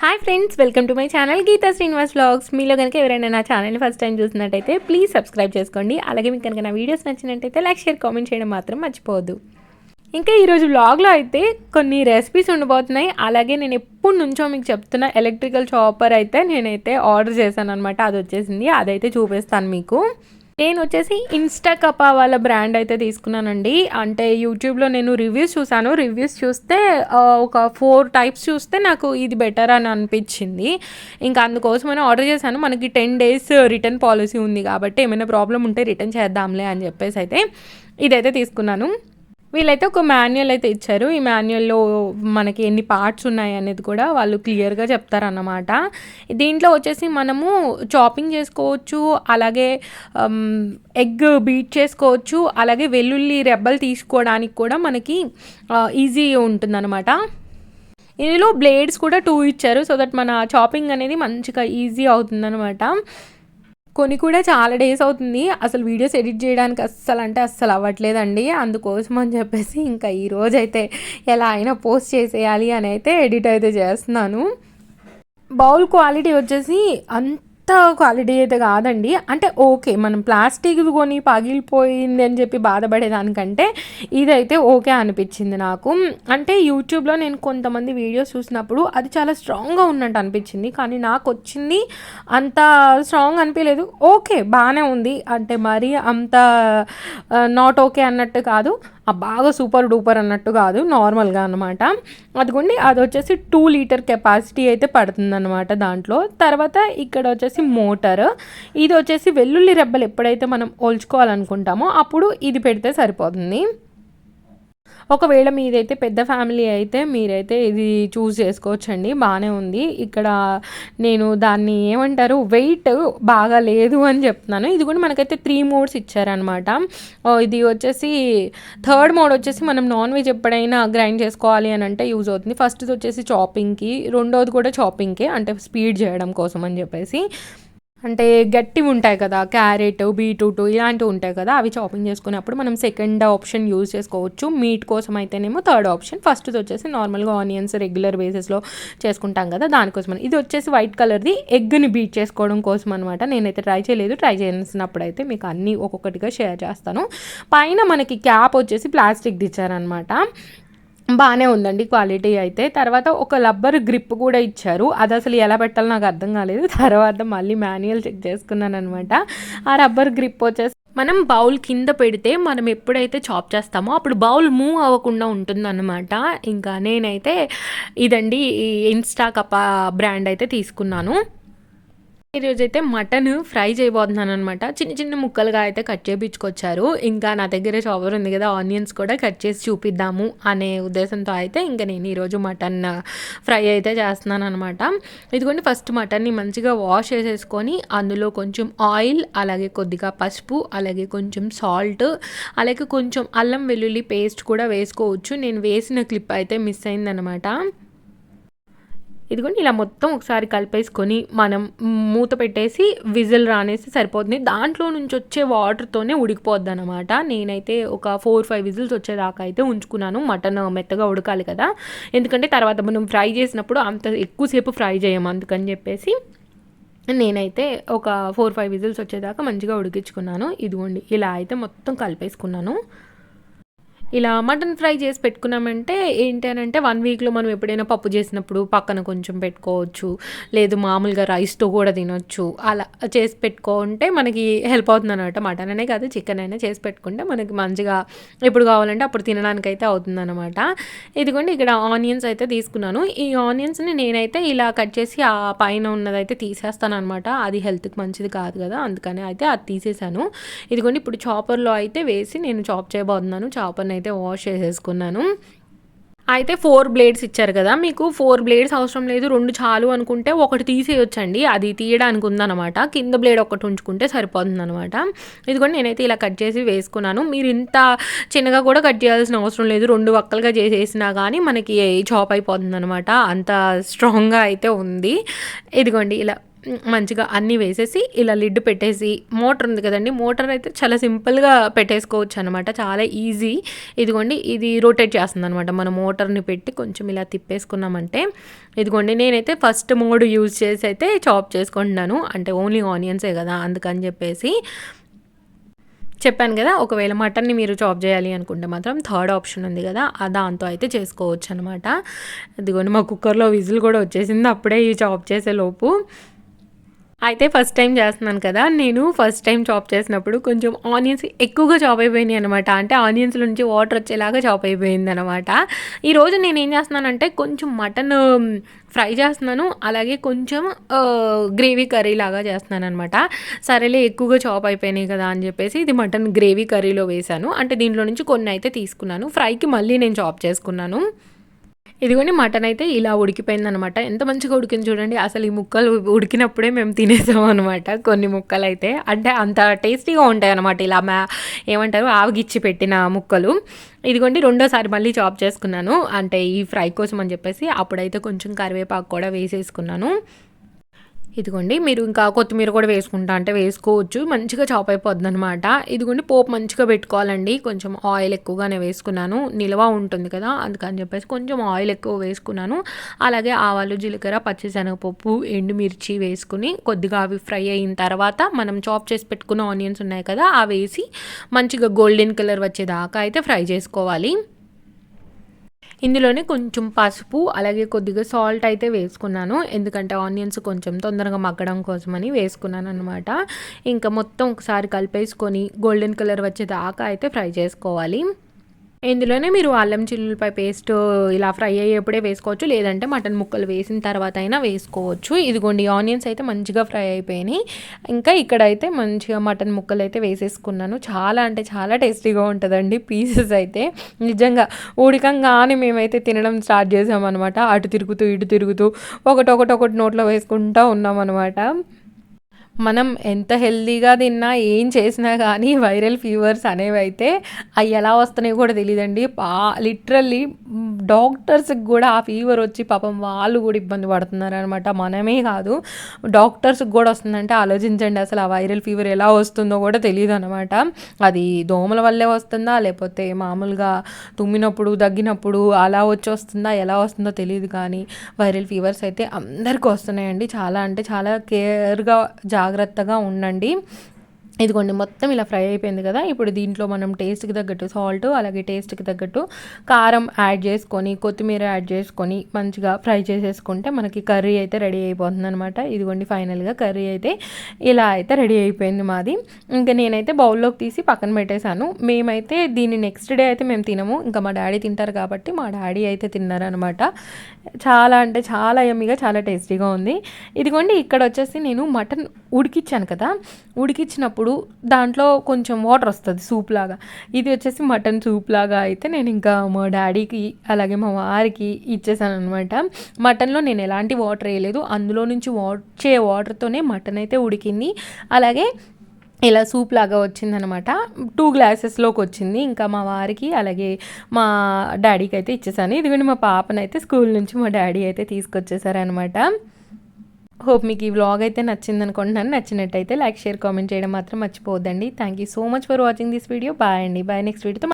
Hi friends, welcome to my channel Geetha Srinivas vlogs. మీలో కనుక ఎవరైనా నా ఛానల్ని ఫస్ట్ టైం చూసినట్టయితే ప్లీజ్ సబ్స్క్రైబ్ చేసుకోండి. అలాగే మీకు కనుక నా వీడియోస్ నచ్చినట్టయితే లైక్, షేర్, కామెంట్ చేయడం మాత్రం మర్చిపోవద్దు. ఇంకా ఈరోజు వ్లాగ్లో అయితే కొన్ని రెసిపీస్ ఉండబోతున్నాయి. అలాగే నేను ఎప్పటి నుంచో మీకు చెప్తున్న ఎలక్ట్రికల్ చాపర్ అయితే నేనైతే ఆర్డర్ చేశాను అనమాట. అది వచ్చేసింది, అదైతే చూపిస్తాను మీకు. నేను వచ్చేసి ఇన్స్టాకపా వాళ్ళ బ్రాండ్ అయితే తీసుకున్నానండి. అంటే యూట్యూబ్లో నేను రివ్యూస్ చూసాను. రివ్యూస్ చూస్తే ఒక 4 టైప్స్ చూస్తే నాకు ఇది బెటర్ అని అనిపించింది. ఇంకా అందుకోసమని ఆర్డర్ చేశాను. మనకి 10 days రిటర్న్ పాలసీ ఉంది కాబట్టి ఏమైనా ప్రాబ్లం ఉంటే రిటర్న్ చేద్దాంలే అని చెప్పేసి అయితే ఇదైతే తీసుకున్నాను. వీళ్ళైతే ఒక మాన్యువల్ అయితే ఇచ్చారు. ఈ మాన్యువల్లో మనకి ఎన్ని పార్ట్స్ ఉన్నాయి అనేది కూడా వాళ్ళు క్లియర్గా చెప్తారన్నమాట. దీంట్లో వచ్చేసి మనము చాపింగ్ చేసుకోవచ్చు, అలాగే ఎగ్ బీట్ చేసుకోవచ్చు, అలాగే వెల్లుల్లి రెబ్బలు తీసుకోవడానికి కూడా మనకి ఈజీ ఉంటుందన్నమాట. ఇందులో బ్లేడ్స్ కూడా 2 ఇచ్చారు, సో దట్ మన చాపింగ్ అనేది మంచిగా ఈజీ అవుతుందన్నమాట. కొన్ని కూడా చాలా డేస్ అవుతుంది అసలు వీడియోస్ ఎడిట్ చేయడానికి, అస్సలు అవ్వట్లేదండి. అందుకోసం అని చెప్పేసి ఇంకా ఈరోజు అయితే ఎలా అయినా పోస్ట్ చేసేయాలి అని అయితే ఎడిట్ అయితే చేస్తున్నాను. బౌల్ క్వాలిటీ వచ్చేసి క్వాలిటీ అయితే కాదండి. అంటే ఓకే, మనం ప్లాస్టిక్ కొని పగిలిపోయింది అని చెప్పి బాధపడేదానికంటే ఇదైతే ఓకే అనిపించింది నాకు. అంటే యూట్యూబ్లో నేను కొంతమంది వీడియోస్ చూసినప్పుడు అది చాలా స్ట్రాంగ్గా ఉన్నట్టు అనిపించింది, కానీ నాకు వచ్చింది అంత స్ట్రాంగ్ అనిపించలేదు. ఓకే, బాగానే ఉంది, అంటే మరీ అంత నాట్ ఓకే అన్నట్టు కాదు, బాగా సూపర్ డూపర్ అన్నట్టు కాదు, నార్మల్గా అనమాట. అదిగోండి, అది వచ్చేసి 2 లీటర్ కెపాసిటీ అయితే పడుతుందన్నమాట దాంట్లో. తర్వాత ఇక్కడ వచ్చేసి మోటార్, ఇది వచ్చేసి వెల్లుల్లి రెబ్బలు ఎప్పుడైతే మనం ఒలుచుకోవాలనుకుంటామో అప్పుడు ఇది పెడితే సరిపోతుంది. ఒకవేళ మీదైతే పెద్ద ఫ్యామిలీ అయితే మీరైతే ఇది చూస్ చేసుకోవచ్చండి, బాగానే ఉంది. ఇక్కడ నేను దాన్ని ఏమంటారు, వెయిట్ బాగా లేదు అని చెప్తున్నాను. ఇది కూడా మనకైతే 3 మోడ్స్ ఇచ్చారనమాట. ఇది వచ్చేసి 3rd మోడ్ వచ్చేసి మనం నాన్ వెజ్ ఎప్పుడైనా గ్రైండ్ చేసుకోవాలి అని అంటే యూజ్ అవుతుంది. ఫస్ట్ది వచ్చేసి చాపింగ్కి, రెండోది కూడా చాపింగ్కే, అంటే స్పీడ్ చేయడం కోసం అని చెప్పేసి. అంటే గట్టివి ఉంటాయి కదా, క్యారెట్, బీట్రూట్ ఇలాంటివి ఉంటాయి కదా, అవి చాపింగ్ చేసుకున్నప్పుడు మనం సెకండ్ ఆప్షన్ యూజ్ చేసుకోవచ్చు. మీట్ కోసం అయితేనేమో 3rd ఆప్షన్. ఫస్ట్ది వచ్చేసి నార్మల్గా ఆనియన్స్ రెగ్యులర్ బేసిస్లో చేసుకుంటాం కదా, దానికోసం. ఇది వచ్చేసి వైట్ కలర్ది ఎగ్ని బీట్ చేసుకోవడం కోసం అనమాట. నేనైతే ట్రై చేయలేదు, ట్రై చేసినప్పుడు అయితే మీకు అన్నీ ఒక్కొక్కటిగా షేర్ చేస్తాను. పైన మనకి క్యాప్ వచ్చేసి ప్లాస్టిక్ది ఇచ్చారనమాట. బాగానే ఉందండి క్వాలిటీ అయితే. తర్వాత ఒక రబ్బర్ గ్రిప్ కూడా ఇచ్చారు, అది అసలు ఎలా పెట్టాలో నాకు అర్థం కాలేదు. తర్వాత మళ్ళీ మాన్యువల్ చెక్ చేసుకున్నాను అనమాట. ఆ రబ్బర్ గ్రిప్ వచ్చేసి మనం బౌల్ కింద పెడితే మనం ఎప్పుడైతే చాప్ చేస్తామో అప్పుడు బౌల్ మూవ్ అవ్వకుండా ఉంటుందన్నమాట. ఇంకా నేనైతే ఇదండి ఈ ఇన్స్టాకపా బ్రాండ్ అయితే తీసుకున్నాను. ఈరోజైతే మటన్ ఫ్రై చేయబోతున్నాను అనమాట. చిన్న చిన్న ముక్కలుగా అయితే కట్ చేయించుకొచ్చారు. ఇంకా నా దగ్గర చాపర్ ఉంది కదా, ఆనియన్స్ కూడా కట్ చేసి చూపిద్దాము అనే ఉద్దేశంతో అయితే ఇంకా నేను ఈరోజు మటన్ ఫ్రై అయితే చేస్తున్నాను అనమాట. ఇదిగోండి, ఫస్ట్ మటన్ని మంచిగా వాష్ చేసేసుకొని అందులో కొంచెం ఆయిల్, అలాగే కొద్దిగా పసుపు, అలాగే కొంచెం సాల్ట్, అలాగే కొంచెం అల్లం వెల్లుల్లి పేస్ట్ కూడా వేసుకోవచ్చు. నేను వేసిన క్లిప్ అయితే మిస్ అయిందనమాట. ఇదిగోండి, ఇలా మొత్తం ఒకసారి కలిపేసుకొని మనం మూత పెట్టేసి విజిల్ రానేసి సరిపోతుంది. దాంట్లో నుంచి వచ్చే వాటర్తోనే ఉడికిపోద్ది అనమాట. నేనైతే ఒక 4-5 విజిల్స్ వచ్చేదాకా అయితే ఉంచుకున్నాను. మటన్ మెత్తగా ఉడకాలి కదా, ఎందుకంటే తర్వాత మనం ఫ్రై చేసినప్పుడు అంత ఎక్కువసేపు ఫ్రై చేయము, అందుకని చెప్పేసి నేనైతే ఒక 4-5 విజిల్స్ వచ్చేదాకా మంచిగా ఉడికించుకున్నాను. ఇదిగోండి, ఇలా అయితే మొత్తం కలిపేసుకున్నాను. ఇలా మటన్ ఫ్రై చేసి పెట్టుకున్నామంటే ఏంటి అని అంటే 1 వీక్లో మనం ఎప్పుడైనా పప్పు చేసినప్పుడు పక్కన కొంచెం పెట్టుకోవచ్చు, లేదు మామూలుగా రైస్తో కూడా తినొచ్చు. అలా చేసి పెట్టుకుంటే మనకి హెల్ప్ అవుతుంది అనమాట. మటన్ అనే కాదు, చికెన్ అయినా చేసి పెట్టుకుంటే మనకి మంచిగా ఎప్పుడు కావాలంటే అప్పుడు తినడానికి అయితే అవుతుంది అనమాట. ఇదిగోండి, ఇక్కడ ఆనియన్స్ అయితే తీసుకున్నాను. ఈ ఆనియన్స్ని నేనైతే ఇలా కట్ చేసి ఆ పైన ఉన్నదైతే తీసేస్తాను అనమాట. అది హెల్త్కి మంచిది కాదు కదా, అందుకని అయితే అది తీసేసాను. ఇదిగోండి, ఇప్పుడు చాపర్లో అయితే వేసి నేను చాప్ చేయబోతున్నాను. చాపర్ని అయితే వాష్ చేసేసుకున్నాను. అయితే 4 బ్లేడ్స్ ఇచ్చారు కదా, మీకు 4 బ్లేడ్స్ అవసరం లేదు, 2 చాలు అనుకుంటే ఒకటి తీసేయొచ్చండి. అది తీయడానికి ఉందన్నమాట. కింద బ్లేడ్ ఒకటి ఉంచుకుంటే సరిపోతుంది అనమాట. ఇదిగోండి, నేనైతే ఇలా కట్ చేసి వేసుకున్నాను. మీరు ఇంత చిన్నగా కూడా కట్ చేయాల్సిన అవసరం లేదు, 2 వక్కలుగా చేసేసినా కానీ మనకి చాప్ అయిపోతుంది అనమాట. అంత స్ట్రాంగ్గా అయితే ఉంది. ఇదిగోండి, ఇలా మంచిగా అన్నీ వేసేసి ఇలా లిడ్ పెట్టేసి మోటార్ ఉంది కదండి, మోటార్ అయితే చాలా సింపుల్గా పెట్టేసుకోవచ్చు అనమాట, చాలా ఈజీ. ఇదిగోండి ఇది రొటేట్ చేస్తుంది అనమాట. మనం మోటార్ని పెట్టి కొంచెం ఇలా తిప్పేసుకున్నామంటే ఇదిగోండి నేనైతే ఫస్ట్ మోడ్ యూజ్ చేసి అయితే చాప్ చేసుకుంటున్నాను, అంటే ఓన్లీ ఆనియన్సే కదా అందుకని చెప్పేసి. చెప్పాను కదా, ఒకవేళ మటన్ని మీరు చాప్ చేయాలి అనుకుంటే మాత్రం థర్డ్ ఆప్షన్ ఉంది కదా, దాంతో అయితే చేసుకోవచ్చు అనమాట. ఇదిగోండి మా కుక్కర్లో విజిల్ కూడా వచ్చేసింది అప్పుడే ఈ చాప్ చేసే లోపు. అయితే ఫస్ట్ టైం చేస్తున్నాను కదా, నేను ఫస్ట్ టైం చాప్ చేసినప్పుడు కొంచెం ఆనియన్స్ ఎక్కువగా చాప్ అయిపోయినాయి అనమాట, అంటే ఆనియన్స్ నుంచి వాటర్ వచ్చేలాగా చాప్ అయిపోయింది అనమాట. ఈరోజు నేను ఏం చేస్తున్నానంటే కొంచెం మటన్ ఫ్రై చేస్తున్నాను, అలాగే కొంచెం గ్రేవీ కర్రీ లాగా చేస్తున్నాను అనమాట. సరేలే ఎక్కువగా చాప్ అయిపోయినాయి కదా అని చెప్పేసి ఇది మటన్ గ్రేవీ కర్రీలో వేశాను, అంటే దీంట్లో నుంచి కొన్ని అయితే తీసుకున్నాను, ఫ్రైకి మళ్ళీ నేను చాప్ చేసుకున్నాను. ఇదిగోండి మటన్ అయితే ఇలా ఉడికిపోయిందనమాట, ఎంత మంచిగా ఉడికింది చూడండి. అసలు ఈ ముక్కలు ఉడికినప్పుడే మేము తినేసాం అనమాట కొన్ని ముక్కలు అయితే, అంటే అంత టేస్టీగా ఉంటాయి అనమాట ఇలా ఏమంటారు ఆవగిచ్చి పెట్టిన ముక్కలు. ఇదిగోండి రెండోసారి మళ్ళీ చాప్ చేసుకున్నాను, అంటే ఈ ఫ్రై కోసం అని చెప్పేసి. అప్పుడైతే కొంచెం కరివేపాకు కూడా వేసేసుకున్నాను. ఇదిగోండి మీరు ఇంకా కొత్తిమీర కూడా వేసుకుంటా అంటే వేసుకోవచ్చు, మంచిగా చాప్ అయిపోద్ది అనమాట. ఇదిగోండి పోపు మంచిగా పెట్టుకోవాలండి, కొంచెం ఆయిల్ ఎక్కువగానే వేసుకున్నాను, నిల్వ ఉంటుంది కదా అందుకని చెప్పేసి కొంచెం ఆయిల్ ఎక్కువ వేసుకున్నాను. అలాగే ఆవాలు, జీలకర్ర, పచ్చిశనగపప్పు, ఎండుమిర్చి వేసుకుని కొద్దిగా అవి ఫ్రై అయిన తర్వాత మనం చాప్ చేసి పెట్టుకున్న ఆనియన్స్ ఉన్నాయి కదా అవి వేసి మంచిగా గోల్డెన్ కలర్ వచ్చేదాకా అయితే ఫ్రై చేసుకోవాలి. ఇందులోనే కొంచెం పసుపు అలాగే కొద్దిగా సాల్ట్ అయితే వేసుకున్నాను, ఎందుకంటే ఆనియన్స్ కొంచెం తొందరగా మగ్గడం కోసమని వేసుకున్నాను అనమాట. ఇంకా మొత్తం ఒకసారి కలిపేసుకొని గోల్డెన్ కలర్ వచ్చేదాకా అయితే ఫ్రై చేసుకోవాలి. ఇందులోనే మీరు అల్లం చిల్లులపై పేస్ట్ ఇలా ఫ్రై అయ్యేప్పుడే వేసుకోవచ్చు, లేదంటే మటన్ ముక్కలు వేసిన తర్వాత అయినా వేసుకోవచ్చు. ఇదిగోండి ఆనియన్స్ అయితే మంచిగా ఫ్రై అయిపోయినాయి. ఇంకా ఇక్కడైతే మంచిగా మటన్ ముక్కలు అయితే వేసేసుకున్నాను, చాలా అంటే చాలా టేస్టీగా ఉంటుందండి పీసెస్ అయితే. నిజంగా ఉడికంగానే మేమైతే తినడం స్టార్ట్ చేసామన్నమాట, అటు తిరుగుతూ ఇటు తిరుగుతూ ఒకటి నోట్లో వేసుకుంటూ ఉన్నామన్నమాట. మనం ఎంత హెల్తీగా తిన్నా ఏం చేసినా కానీ వైరల్ ఫీవర్స్ అనేవి అయితే అవి ఎలా వస్తున్నాయో కూడా తెలియదండి. లిటరల్లీ డాక్టర్స్కి కూడా ఆ ఫీవర్ వచ్చి పాపం వాళ్ళు కూడా ఇబ్బంది పడుతున్నారు అనమాట, మనమే కాదు డాక్టర్స్కి కూడా వస్తుందంటే ఆలోచించండి, అసలు ఆ వైరల్ ఫీవర్ ఎలా వస్తుందో కూడా తెలియదు అనమాట. అది దోమల వల్లే వస్తుందా లేకపోతే మామూలుగా తుమ్మినప్పుడు దగ్గినప్పుడు అలా వచ్చి వస్తుందా ఎలా వస్తుందో తెలియదు, కానీ వైరల్ ఫీవర్స్ అయితే అందరికీ వస్తున్నాయండి. చాలా అంటే చాలా కేర్గా జాగ్రత్తగా ఉండండి. ఇదిగోండి మొత్తం ఇలా ఫ్రై అయిపోయింది కదా, ఇప్పుడు దీంట్లో మనం టేస్ట్కి తగ్గట్టు సాల్ట్ అలాగే టేస్ట్కి తగ్గట్టు కారం యాడ్ చేసుకొని కొత్తిమీర యాడ్ చేసుకొని మంచిగా ఫ్రై చేసేసుకుంటే మనకి కర్రీ అయితే రెడీ అయిపోతుంది అనమాట. ఇదిగోండి ఫైనల్గా కర్రీ అయితే ఇలా అయితే రెడీ అయిపోయింది మాది. ఇంకా నేనైతే బౌల్లోకి తీసి పక్కన పెట్టేశాను. మేమైతే దీన్ని నెక్స్ట్ డే అయితే మేము తినము, ఇంకా మా డాడీ తింటారు కాబట్టి మా డాడీ అయితే తిన్నారనమాట. చాలా అంటే చాలా యమ్మీగా చాలా టేస్టీగా ఉంది. ఇదిగోండి ఇక్కడ వచ్చేసి నేను మటన్ ఉడికిచ్చాను కదా, ఉడికిచ్చినప్పుడు దాంట్లో కొంచెం వాటర్ వస్తుంది సూప్ లాగా, ఇది వచ్చేసి మటన్ సూప్ లాగా అయితే నేను ఇంకా మా డాడీకి అలాగే మా వారికి ఇచ్చేసాను అనమాట. మటన్లో నేను ఎలాంటి వాటర్ వేయలేదు, అందులో నుంచి వచ్చే వాటర్తోనే మటన్ అయితే ఉడికింది, అలాగే ఇలా సూప్ లాగా వచ్చిందనమాట. 2 గ్లాసెస్లోకి వచ్చింది. ఇంకా మా వారికి అలాగే మా డాడీకి అయితే ఇచ్చేసాను. ఇదిగోండి మా పాపనైతే స్కూల్ నుంచి మా డాడీ అయితే తీసుకొచ్చేసారనమాట. హోప్ మీకు ఈ వ్లాగ్ అయితే నచ్చింది అనుకుంటున్నాను. నచ్చినట్టయితే లైక్, షేర్, కామెంట్ చేయడం మాత్రం మర్చిపోవద్దండి. Thank you so much for watching this video. Bye అండి, బాయ్. నెక్స్ట్ వీడియోతో